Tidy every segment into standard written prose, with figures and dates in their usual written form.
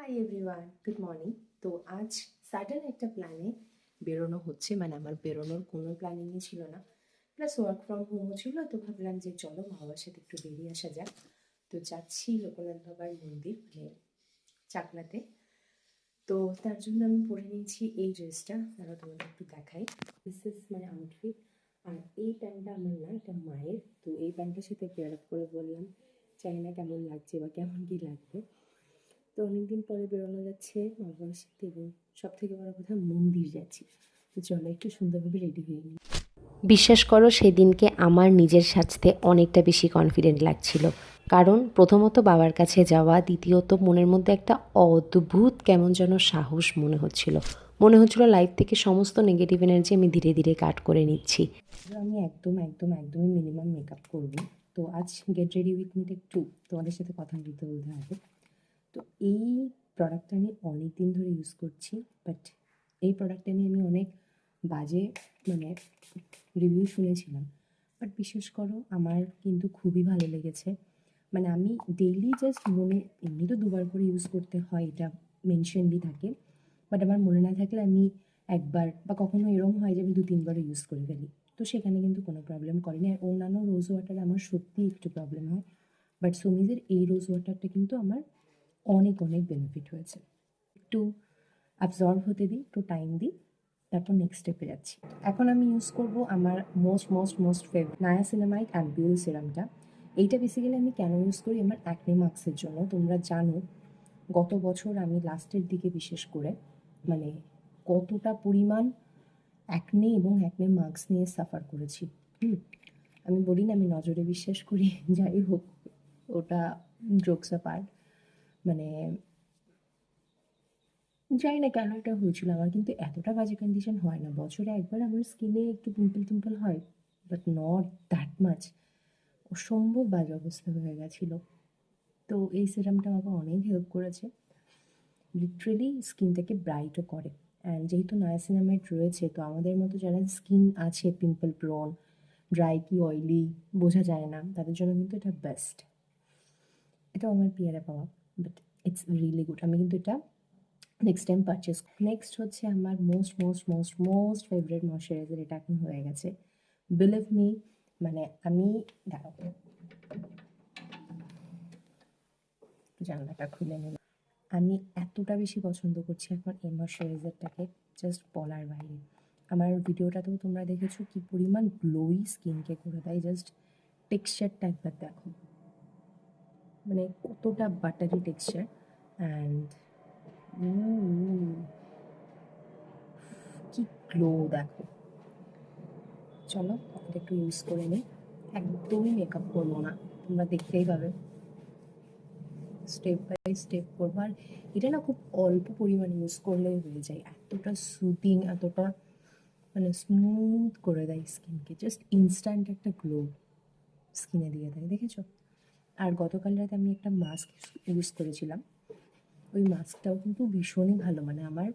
Hi everyone, good morning. তো আজ sudden একটা প্ল্যানে বেরোনো হচ্ছে, মানে আমার বেরোনোর কোনো প্ল্যানিংই ছিল না, প্লাস ওয়ার্ক ফ্রম হোমও ছিল। তো ভাবলাম যে চলো মা বাবার সাথে একটু বেরিয়ে আসা যাক। তো যাচ্ছি লোকনাথ বাবার মন্দির, মানে চাকলাতে। তো তার জন্য আমি পরে নিয়েছি এই ড্রেসটা, তারা তোমাকে একটু দেখাই। This is my outfit. আর এই প্যান্টটা আমার না, এটা মায়ের। তো এই প্যান্টটার সাথে পেয়ার আপ করে বললাম চাই না কেমন লাগছে বা কেমন কী লাগবে। তো অনেকদিন পরে বেরোনো যাচ্ছে বাবার সাথে, এবং সব থেকে বড় কথা মন্দির যাচ্ছি। তো চলো একটু সুন্দরভাবে রেডি হয়ে নিই। বিশ্বাস করো, সেদিনকে আমার নিজের সাজতে অনেকটা বেশি কনফিডেন্ট লাগছিল। কারণ প্রথমত বাবার কাছে যাওয়া, দ্বিতীয়ত মনের মধ্যে একটা অদ্ভুত কেমন যেন সাহস মনে হচ্ছিল লাইফ থেকে সমস্ত নেগেটিভ এনার্জি আমি ধীরে ধীরে কাট করে নিচ্ছি। আমি একদমই মিনিমাম মেকআপ করবো। তো আজ গেট রেডি উইথ মি একটু তোমাদের সাথে কথা বলতে হবে। তো এই প্রোডাক্টটা আমি অনেক দিন ধরে ইউজ করছি, বাট এই প্রোডাক্টটা নিয়ে আমি অনেক বাজে মানে রিভিউ শুনেছিলাম। বাট বিশ্বাস করো আমার কিন্তু খুবই ভালো লেগেছে। মানে আমি ডেইলি জাস্ট মনে, এমনি তো দুবার করে ইউজ করতে হয়, এটা মেনশনলি থাকে। বাট আমার মনে না থাকলে আমি একবার, বা কখনো এরকম হয় যে আমি 2-3বারও ইউজ করে ফেলি। তো সেখানে কিন্তু কোনো প্রবলেম করেনি। আর অন্যান্য রোজ ওয়াটারে আমার সত্যিই একটু প্রবলেম হয়, বাট সুমিজের এই রোজ ওয়াটারটা কিন্তু আমার অনেক বেনিফিট হয়েছে। একটু অ্যাবজর্ব হতে দিই, একটু টাইম দিই, তারপর নেক্সট স্টেপে যাচ্ছি। এখন আমি ইউজ করব আমার মোস্ট ফেভারিট নায়াসিনামাইড অ্যাম্পিউল সিরামটা। এইটা বেসিক্যালি আমি কেন ইউজ করি, আমার অ্যাকনে মার্কসের জন্য। তোমরা জানো গত বছর আমি লাস্টের দিকে বিশেষ করে মানে কতটা পরিমাণ অ্যাকনে এবং অ্যাকনে মার্কস নিয়ে সাফার করেছি। আমি বলি না আমি নজরে বিশ্বাস করি, যাই হোক ওটা জোকস অ্যাপার্ট। মানে জানি না কেন এটা হয়েছিল, আমার কিন্তু এতটা বাজে কন্ডিশন হয় না। বছরে একবার আমার স্কিনে একটু পিম্পল হয়, বাট নট দ্যাট মাচ। অসম্ভব বাজে অবস্থা হয়ে গেছিলো। তো এই সিরামটা আমাকে অনেক হেল্প করেছে, লিটারেলি স্কিনটাকে ব্রাইটও করে। অ্যান্ড যেহেতু নায়াসিনামাইড রয়েছে, তো আমাদের মতো যারা স্কিন আছে পিম্পল প্রোন, ড্রাই কি অয়েলি বোঝা যায় না, তাদের জন্য কিন্তু এটা বেস্ট। এটাও আমার পিয়ারে পাওয়া, বাট ইটস রিয়েলি গুড। আমি কিন্তু এটা নেক্সট টাইম পারচেস। নেক্সট হচ্ছে আমার মোস্ট ফেভারিট ময়শ্চারাইজার, এটা এখন হয়ে গেছে, বিলিভ মি। মানে আমি দাঁড়াবো, জানলাটা খুলে নিলাম। আমি এতটা বেশি পছন্দ করছি এখন এই ময়শ্চারাইজারটাকে, জাস্ট বলার বাইরে। আমার ভিডিওটাতেও তোমরা দেখেছো কি পরিমাণ গ্লোই স্কিনকে করে দেয়। জাস্ট টেক্সচারটা একবার দেখো, মানে কতটা বাটারি টেক্সচার। অ্যান্ড কি গ্লো দেখো। চলো এটা একটু ইউজ করে নিই। একদমই মেকআপ করবো না, তোমরা দেখতেই পাবে, স্টেপ বাই স্টেপ করবো। আর এটা না খুব অল্প পরিমাণে ইউজ করলেই হয়ে যায়। এতটা সুদিং, এতটা মানে স্মুথ করে দেয় স্কিনকে, জাস্ট ইনস্ট্যান্ট একটা গ্লো স্কিনে দিয়ে দেয়, দেখেছো? আর গতকাল রাতে আমি একটা মাস্ক ইউজ করেছিলাম, ওই মাস্কটাও কিন্তু ভীষণই ভালো। মানে আমার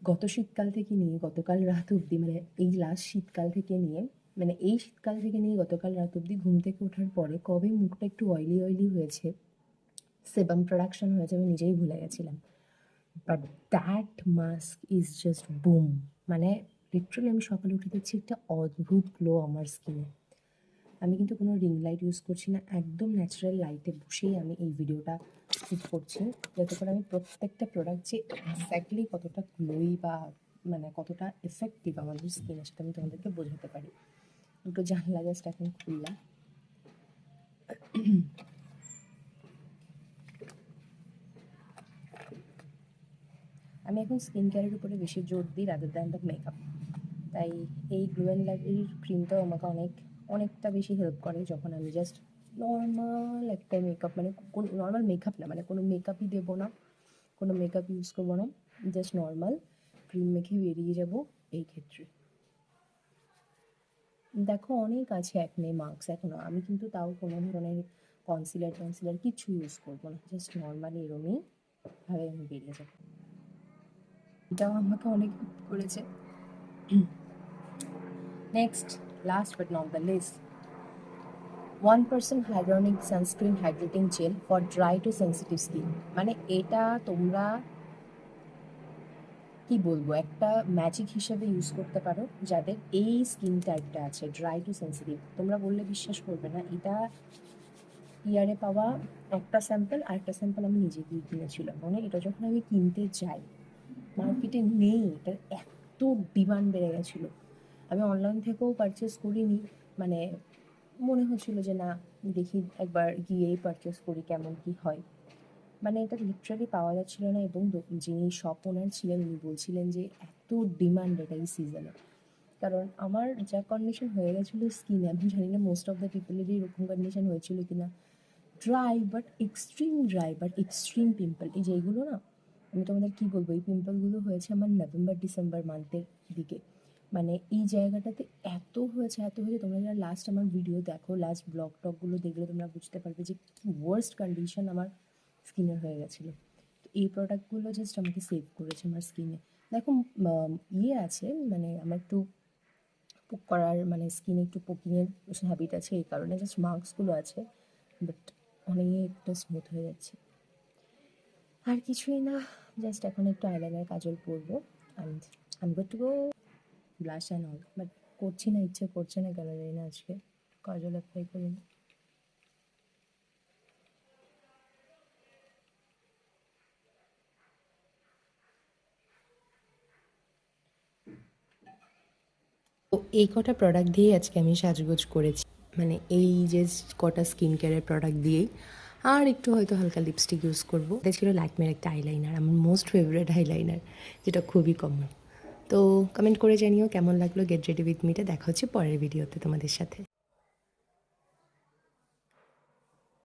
গত শীতকাল থেকে নিয়ে গতকাল রাত অবধি, মানে এই লাস্ট শীতকাল থেকে নিয়ে, মানে এই শীতকাল থেকে নিয়ে গতকাল রাত অবধি ঘুম থেকে ওঠার পরে কবে মুখটা একটু অয়েলি হয়েছে, সেবাম প্রোডাকশন হয়েছে, আমি নিজেই ভুলে গেছিলাম। But that mask is just broom. মানে লিটারালি আমি সকালে উঠে দেখছি একটা অদ্ভুত গ্লো আমার স্কিনে। আমি কিন্তু কোনো রিং লাইট ইউজ করছি না, একদম ন্যাচারাল লাইটে বসেই আমি এই ভিডিওটা শ্যুট করছি, যাতে করে আমি প্রত্যেকটা প্রোডাক্ট যে এক্স্যাক্টলি কতটা গ্লোই বা মানে কতটা এফেক্টিভ আমাদের স্কিনের সাথে আমি তোমাদেরকে বোঝাতে পারি। দুটো জানলা জাস্ট এখন খুললাম। আমি এখন স্কিন কেয়ারের উপরে বেশি জোর দিই রাদার দ্যান দ্য মেকআপ। তাই এই গ্লো অ্যান্ড লাভলির ক্রিমটাও আমাকে অনেকটা বেশি হেল্প করে, যখন আমি জাস্ট নর্মাল একটা মেকআপ, মানে কোনো নর্মাল মেকআপ না, মানে কোনো মেকআপই দেবো না, কোনো মেকআপ ইউজ করবো না, জাস্ট নর্মাল ক্রিম মেখে বেরিয়ে যাব। এই ক্ষেত্রে দেখো অনেক আছে অ্যাকনে মার্কস এখনও, আমি কিন্তু তাও কোনো ধরনের কনসিলার কিছু ইউজ করবো না, জাস্ট নর্মালি এরমই ভাবে আমি বেরিয়ে যাবো। এটাও আমাকে অনেক হেল্প করেছে। Next, last but not the least, 1% hyaluronic sunscreen hydrating gel for dry to sensitive skin। মানে এটা তোমরা কি বলবো, একটা ম্যাজিক হিসেবে ইউজ করতে পারো যাদের এই স্কিন টাইপটা আছে, ড্রাই টু সেন্সিটিভ। তোমরা বললে বিশ্বাস করবে না, এটা ইয়ারে পাওয়া একটা স্যাম্পল, আরেকটা স্যাম্পল আমি নিজে গিয়ে কিনেছিলাম। মানে এটা যখন আমি কিনতে যাই, মার্কেটে নেই, এটার এত ডিমান্ড বেড়ে গেছিলো। আমি অনলাইন থেকেও পারচেস করিনি, মানে মনে হচ্ছিল যে না, দেখি একবার গিয়েই পারচেস করি কেমন কি হয়। মানে এটা লিটারালি পাওয়া যাচ্ছিল না, এবং যিনি শপ ওনার ছিলেন উনি বলছিলেন যে এত ডিমান্ড এটা এই সিজনে। কারণ আমার যা কন্ডিশন হয়ে গেছিলো স্কিনে, আমি জানি না মোস্ট অফ দ্য পিপলেরই এরকম কন্ডিশন হয়েছিল কিনা, ড্রাই বাট এক্সট্রিম পিম্পল। এই যেগুলো না, আমি তোমাদের কী বলবো, এই পিম্পলগুলো হয়েছে আমার নভেম্বর ডিসেম্বর মান্থের দিকে। মানে এই জায়গাটাতে এত হয়েছে, তোমরা যারা লাস্ট আমার ভিডিও দেখো, লাস্ট ব্লগ টকগুলো দেখলে তোমরা বুঝতে পারবে যে কী ওয়ার্স্ট কন্ডিশন আমার স্কিনের হয়ে গেছিলো। তো এই প্রোডাক্টগুলো জাস্ট আমাকে সেভ করেছে আমার স্কিনে। দেখো ইয়ে আছে, মানে আমার একটু পোক করার, মানে স্কিনে একটু পোকিংয়ের হ্যাবিট আছে, এই কারণে জাস্ট মার্কসগুলো আছে, বাট অনেকটা স্মুথ হয়ে যাচ্ছে। আর কিছুই না, জাস্ট এখন একটু আইলাইনার কাজল পরবো and I am good to go. Blush and all, but করছি না, ইচ্ছে করছে না কেন জানি না, আজকে কাজল অ্যাপ্লাই করি না। তো এই কটা প্রোডাক্ট দিয়েই আজকে আমি সাজগোজ করেছি, মানে এই যে কটা স্কিন কেয়ারের প্রোডাক্ট দিয়েই। আর একটু হয়তো হালকা লিপস্টিক ইউজ করবো। এটা ছিল ল্যাকমের একটা আইলাইনার, আমার মোস্ট ফেভারিট আইলাইনার, যেটা খুবই কমন। তো কমেন্ট করে জানিও কেমন লাগলো গেট রেডি উইথ মিটা। দেখা হচ্ছে পরের ভিডিওতে তোমাদের সাথে।